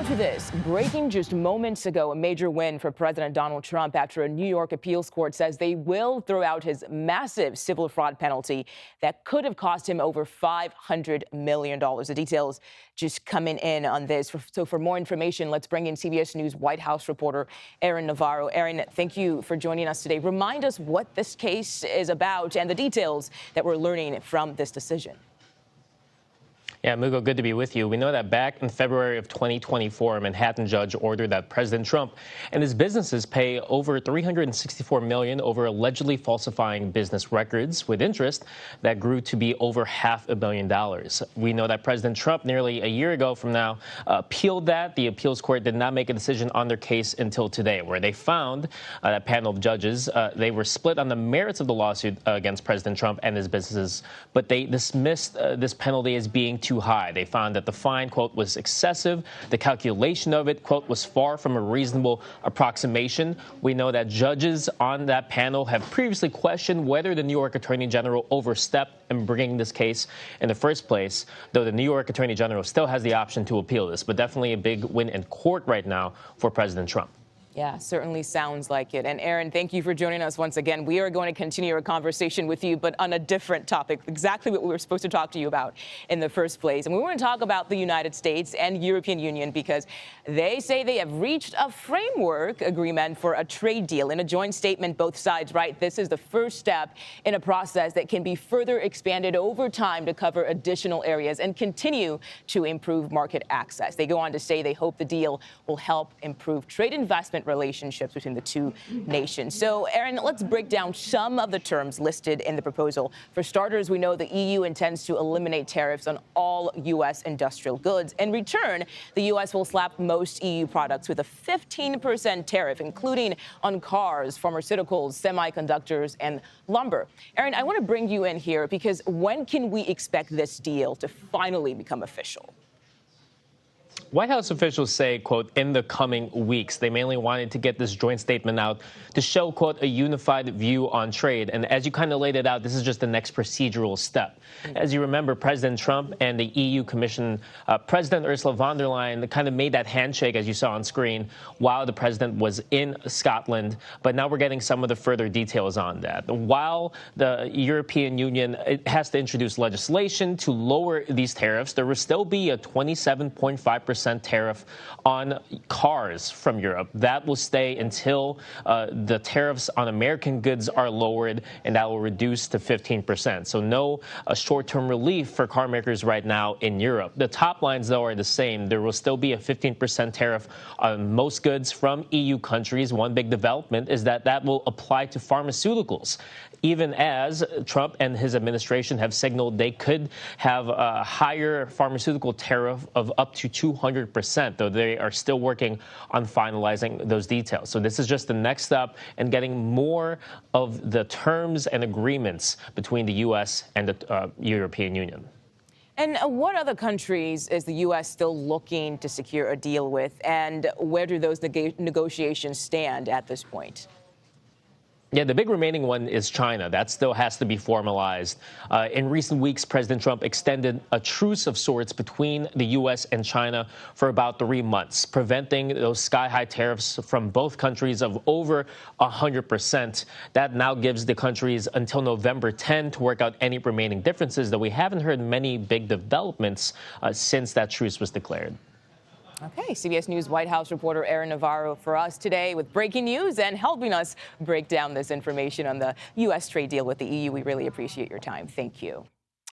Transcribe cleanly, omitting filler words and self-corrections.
to this. Breaking just moments ago, a major win for President Donald Trump after a New York appeals court says they will throw out his massive civil fraud penalty that could have cost him over $500 million. The details just coming in on this. So for more information, let's bring in CBS News White House reporter Aaron Navarro. Aaron, thank you for joining us today. Remind us what this case is about and the details that we're learning from this decision. Yeah, Mugo, good to be with you. We know that back in February of 2024, a Manhattan judge ordered that President Trump and his businesses pay over $364 million over allegedly falsifying business records with interest that grew to be over $500 million. We know that President Trump nearly a year ago from now appealed that. The appeals court did not make a decision on their case until today, where they found that panel of judges, they were split on the merits of the lawsuit against President Trump and his businesses, but they dismissed this penalty as being too high. They found that the fine, quote, was excessive. The calculation of it, quote, was far from a reasonable approximation. We know that judges on that panel have previously questioned whether the New York Attorney General overstepped in bringing this case in the first place, though the New York Attorney General still has the option to appeal this. But definitely a big win in court right now for President Trump. Yeah, certainly sounds like it. And Aaron, thank you for joining us once again. We are going to continue our conversation with you, but on a different topic, exactly what we were supposed to talk to you about in the first place. And we want to talk about the United States and European Union because they say they have reached a framework agreement for a trade deal. In a joint statement, both sides write this is the first step in a process that can be further expanded over time to cover additional areas and continue to improve market access. They go on to say they hope the deal will help improve trade investment relationships between the two nations. So, Aaron, let's break down some of the terms listed in the proposal. For starters, we know the EU intends to eliminate tariffs on all U.S. industrial goods. In return, the U.S. will slap most EU products with a 15% tariff, including on cars, pharmaceuticals, semiconductors, and lumber. Aaron, I want to bring you in here because when can we expect this deal to finally become official? White House officials say, quote, in the coming weeks. They mainly wanted to get this joint statement out to show, quote, a unified view on trade. And as you kind of laid it out, this is just the next procedural step. As you remember, President Trump and the EU Commission, President Ursula von der Leyen kind of made that handshake, as you saw on screen, while the president was in Scotland. But now we're getting some of the further details on that. While the European Union has to introduce legislation to lower these tariffs, there will still be a 27.5% tariff on cars from Europe. That will stay until the tariffs on American goods are lowered, and that will reduce to 15%. So no short-term relief for car makers right now in Europe. The top lines, though, are the same. There will still be a 15% tariff on most goods from EU countries. One big development is that that will apply to pharmaceuticals, even as Trump and his administration have signaled they could have a higher pharmaceutical tariff of up to 200%, though they are still working on finalizing those details. So this is just the next step in getting more of the terms and agreements between the U.S. and the European Union. And what other countries is the U.S. still looking to secure a deal with, and where do those negotiations stand at this point? Yeah, the big remaining one is China. That still has to be formalized. In recent weeks, President Trump extended a truce of sorts between the U.S. and China for about 3 months, preventing those sky-high tariffs from both countries of over 100%. That now gives the countries until November 10 to work out any remaining differences, though we haven't heard many big developments since that truce was declared. Okay, CBS News White House reporter Aaron Navarro for us today with breaking news and helping us break down this information on the U.S. trade deal with the EU. We really appreciate your time. Thank you.